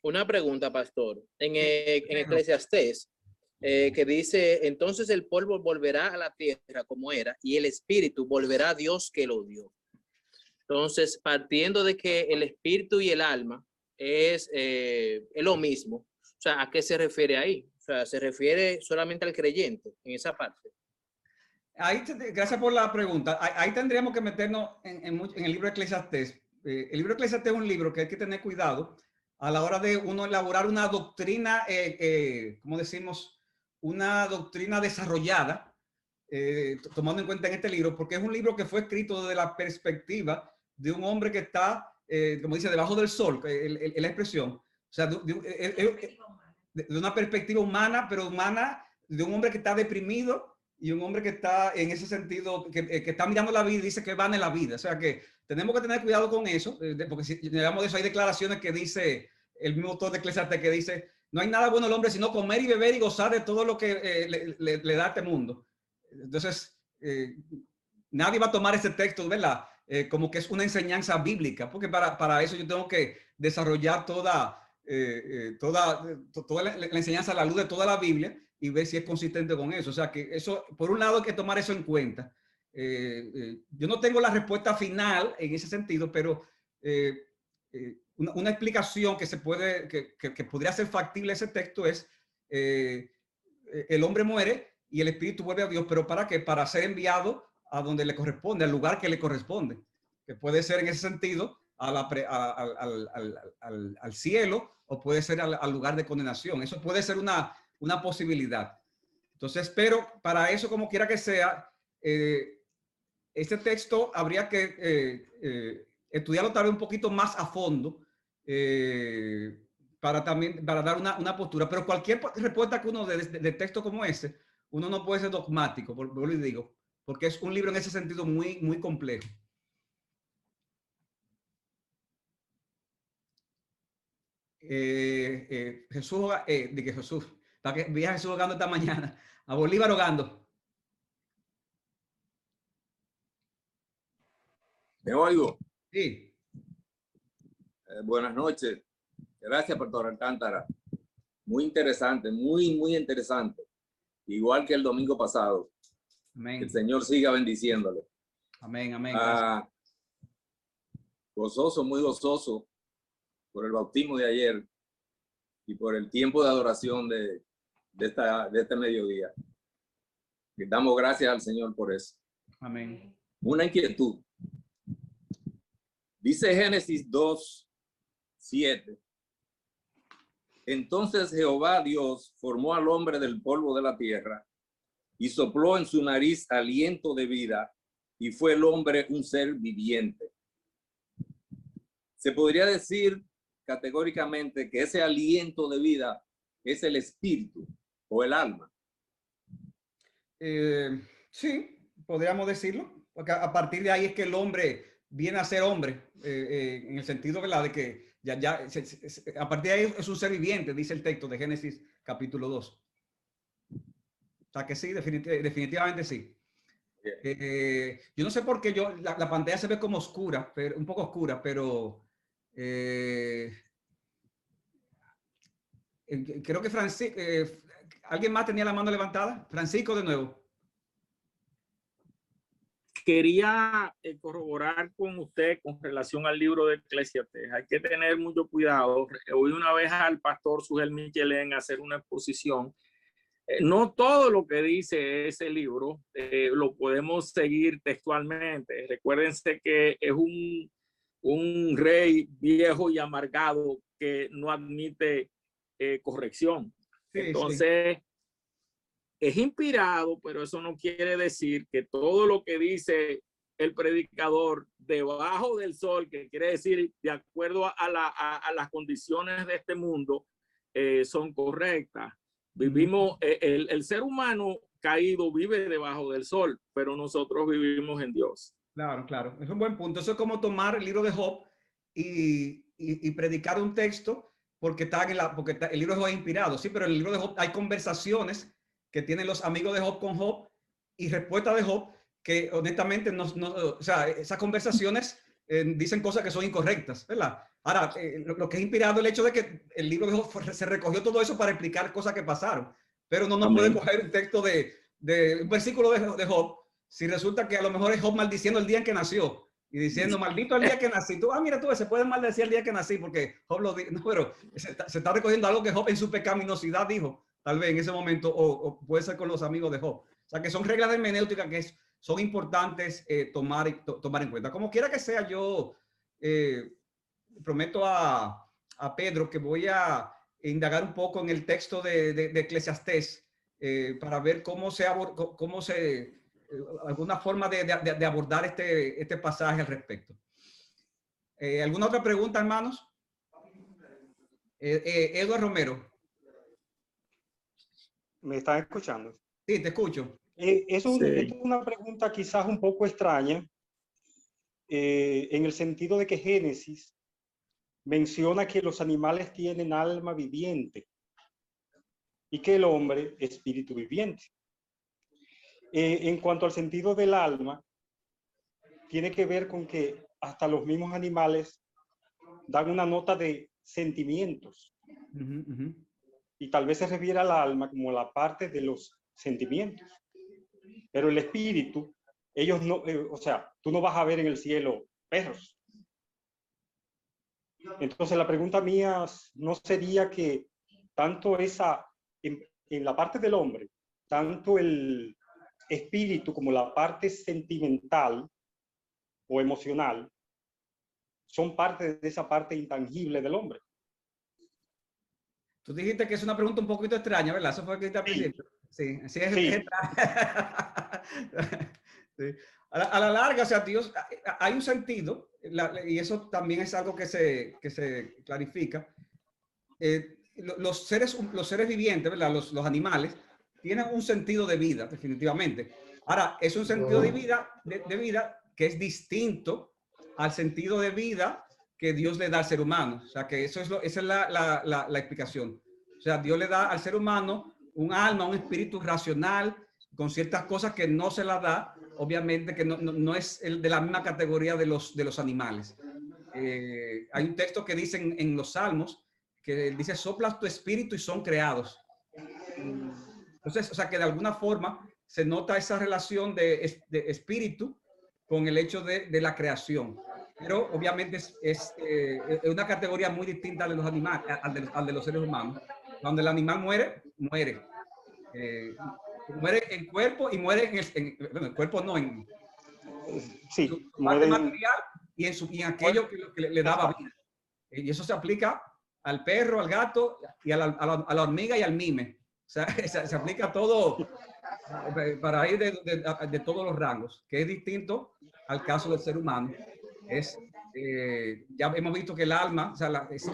Una pregunta, pastor. En Eclesiastés, que dice, entonces el polvo volverá a la tierra como era y el espíritu volverá a Dios que lo dio. Entonces, partiendo de que el espíritu y el alma es lo mismo, o sea, ¿a qué se refiere ahí? O sea, ¿se refiere solamente al creyente en esa parte? Ahí, gracias por la pregunta. Ahí tendríamos que meternos en el libro de Eclesiastés. El libro de Eclesiastés es un libro que hay que tener cuidado a la hora de uno elaborar una doctrina, ¿cómo decimos? Una doctrina desarrollada, tomando en cuenta en este libro, porque es un libro que fue escrito desde la perspectiva de un hombre que está, como dice, debajo del sol, es la expresión. O sea, de una perspectiva humana, pero humana, de un hombre que está deprimido y un hombre que está en ese sentido, que está mirando la vida y dice que van en la vida. O sea que tenemos que tener cuidado con eso, porque si llegamos de eso, hay declaraciones que dice el mismo autor de Eclesiastés que dice, no hay nada bueno al hombre sino comer y beber y gozar de todo lo que le da este mundo. Entonces, nadie va a tomar ese texto, ¿verdad? Como que es una enseñanza bíblica, porque para eso yo tengo que desarrollar toda la enseñanza a la luz de toda la Biblia y ver si es consistente con eso. O sea que eso, por un lado, hay que tomar eso en cuenta. Yo no tengo la respuesta final en ese sentido, pero una explicación que se puede, que podría ser factible ese texto es el hombre muere y el espíritu vuelve a Dios, pero ¿para qué? Para ser enviado a donde le corresponde, al lugar que le corresponde, que puede ser en ese sentido al cielo o puede ser al lugar de condenación. Eso puede ser una posibilidad. Entonces, pero para eso, como quiera que sea, este texto habría que estudiarlo tal vez un poquito más a fondo para dar una postura. Pero cualquier respuesta que uno dé de texto como ese, uno no puede ser dogmático, por lo que digo, porque es un libro en ese sentido muy, muy complejo. Jesús, vi a Jesús jugando esta mañana, a Bolívar jugando. ¿Me oigo? Sí. Buenas noches. Gracias, Pastor Alcántara. Muy interesante, muy interesante. Igual que el domingo pasado. Amén. Que el Señor siga bendiciéndole. Amén, amén. Gozoso, muy gozoso por el bautismo de ayer y por el tiempo de adoración de este mediodía. Le damos gracias al Señor por eso. Amén. Una inquietud. Dice Génesis 2:7. Entonces Jehová Dios formó al hombre del polvo de la tierra y sopló en su nariz aliento de vida, y fue el hombre un ser viviente. Se podría decir categóricamente que ese aliento de vida es el espíritu o el alma. Sí, podríamos decirlo, porque a partir de ahí es que el hombre viene a ser hombre, en el sentido, ¿verdad?, de que a partir de ahí es un ser viviente, dice el texto de Génesis capítulo 2. O sea que sí, definitivamente sí. Yo no sé por qué la pantalla se ve como oscura, un poco oscura, pero creo que Francisco, ¿alguien más tenía la mano levantada? Francisco, de nuevo. Quería corroborar con usted con relación al libro de Eclesiastés. Hay que tener mucho cuidado. Oí una vez al pastor Sugel Michelén hacer una exposición. No todo lo que dice ese libro lo podemos seguir textualmente. Recuérdense que es un rey viejo y amargado que no admite corrección. Sí, entonces, sí, es inspirado, pero eso no quiere decir que todo lo que dice el predicador debajo del sol, que quiere decir de acuerdo a las condiciones de este mundo, son correctas. Vivimos, el ser humano caído vive debajo del sol, pero nosotros vivimos en Dios. Claro, claro. Es un buen punto. Eso es como tomar el libro de Job y predicar un texto porque el libro de Job es inspirado. Sí, pero en el libro de Job hay conversaciones que tienen los amigos de Job con Job y respuestas de Job que honestamente o sea, esas conversaciones dicen cosas que son incorrectas, ¿verdad? Ahora, lo que es inspirado el hecho de que el libro de Job se recogió todo eso para explicar cosas que pasaron, pero no puede coger un texto de un versículo de Job si resulta que a lo mejor es Job maldiciendo el día en que nació y diciendo, maldito el día que nací. Mira tú, se puede maldecir el día que nací porque Job lo dijo. No, pero se está recogiendo algo que Job en su pecaminosidad dijo, tal vez en ese momento, o puede ser con los amigos de Job. O sea, que son reglas de hermenéutica que son importantes tomar en cuenta. Como quiera que sea, yo prometo a Pedro que voy a indagar un poco en el texto de Eclesiastés para ver cómo alguna forma de abordar este pasaje al respecto. ¿Alguna otra pregunta, hermanos? Eduardo Romero. ¿Me están escuchando? Sí, te escucho. Es una pregunta quizás un poco extraña, en el sentido de que Génesis menciona que los animales tienen alma viviente y que el hombre espíritu viviente. En cuanto al sentido del alma, tiene que ver con que hasta los mismos animales dan una nota de sentimientos. Y tal vez se refiere al alma como la parte de los sentimientos. Pero el espíritu, ellos no, o sea, tú no vas a ver en el cielo perros. Entonces la pregunta mía no sería que tanto en la parte del hombre, tanto el espíritu como la parte sentimental o emocional son parte de esa parte intangible del hombre. Tú dijiste que es una pregunta un poquito extraña, ¿verdad? Eso fue lo que te principio. Sí, sí, es extraña. Sí. A la larga, o sea, Dios, hay un sentido, y eso también es algo que se clarifica. Los seres vivientes, ¿verdad? Los animales tienen un sentido de vida, definitivamente. Ahora, es un sentido de vida que es distinto al sentido de vida que Dios le da al ser humano. O sea, que esa es la explicación. O sea, Dios le da al ser humano un alma, un espíritu racional, con ciertas cosas que no se la da, obviamente, que no es de la misma categoría de los animales. hay un texto que dice en los Salmos, que dice, soplas tu espíritu y son creados. Entonces, o sea, que de alguna forma se nota esa relación de espíritu con el hecho de la creación. Pero obviamente es una categoría muy distinta de los animales, al de los seres humanos. Cuando el animal muere, muere. Muere en cuerpo y muere en el cuerpo, no, en sí, su muere parte material y en aquello que le daba vida. Y eso se aplica al perro, al gato, y a la hormiga y al mime. O sea, se aplica todo para ir de todos los rangos, que es distinto al caso del ser humano. Ya hemos visto que el alma, o sea, es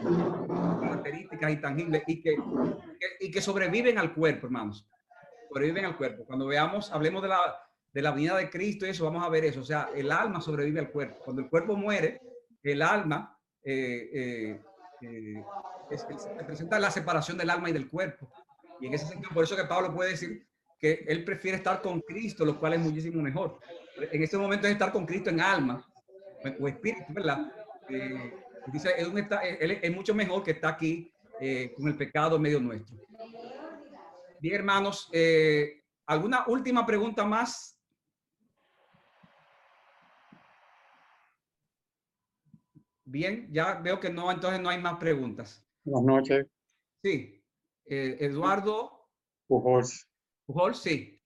características intangibles y que sobreviven al cuerpo, hermanos. Sobreviven al cuerpo. Cuando hablemos de la venida de Cristo y eso, vamos a ver eso. O sea, el alma sobrevive al cuerpo. Cuando el cuerpo muere, el alma representa la separación del alma y del cuerpo. Y en ese sentido, por eso que Pablo puede decir que él prefiere estar con Cristo, lo cual es muchísimo mejor. En este momento es estar con Cristo en alma o espíritu, ¿verdad? Dice, él es mucho mejor que está aquí con el pecado en medio nuestro. Bien, hermanos, ¿alguna última pregunta más? Bien, ya veo que no, entonces no hay más preguntas. Buenas noches. Sí, Eduardo Pujols. Pujols, sí.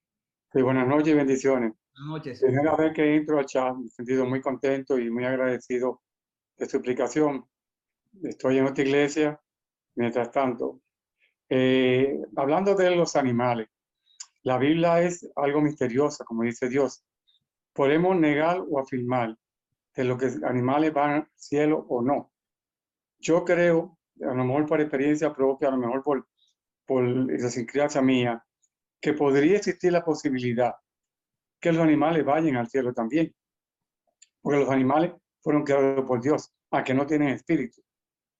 Sí, buenas noches y bendiciones. Buenas noches. Primera vez que entro al chat, me he sentido muy contento y muy agradecido de su explicación. Estoy en otra iglesia, mientras tanto. Hablando de los animales, la Biblia es algo misteriosa, como dice Dios. Podemos negar o afirmar de lo que animales van al cielo o no. Yo creo, a lo mejor por experiencia propia, a lo mejor por idiosincrasia mía, que podría existir la posibilidad que los animales vayan al cielo también. Porque los animales fueron creados por Dios, aunque no tienen espíritu,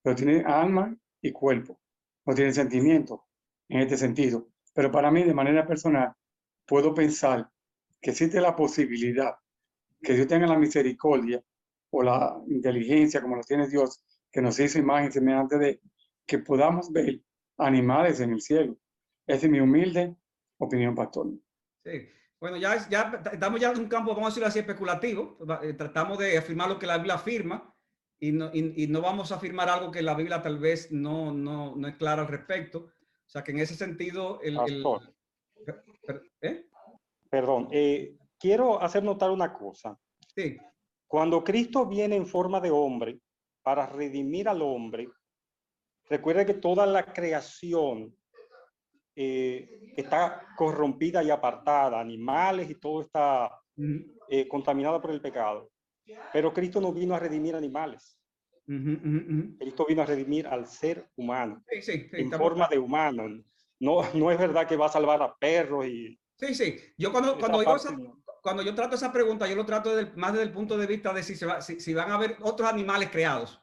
pero tienen alma y cuerpo, no tienen sentimiento en este sentido. Pero para mí, de manera personal, puedo pensar que existe la posibilidad que Dios tenga la misericordia o la inteligencia, como lo tiene Dios, que nos hizo imagen semejante de que podamos ver animales en el cielo. Esa es mi humilde opinión, pastor. Sí. Bueno, ya estamos ya en un campo, vamos a decirlo así, especulativo. Tratamos de afirmar lo que la Biblia afirma y no vamos a afirmar algo que la Biblia tal vez no es clara al respecto. O sea, que en ese sentido... Perdón, quiero hacer notar una cosa. Sí. Cuando Cristo viene en forma de hombre para redimir al hombre, recuerde que toda la creación está corrompida y apartada, animales y todo está contaminado por el pecado. Pero Cristo no vino a redimir animales. Cristo vino a redimir al ser humano, en forma de humano. No es verdad que va a salvar a perros y... Sí. Yo cuando yo trato esa pregunta, yo lo trato más desde el punto de vista de si van a haber otros animales creados.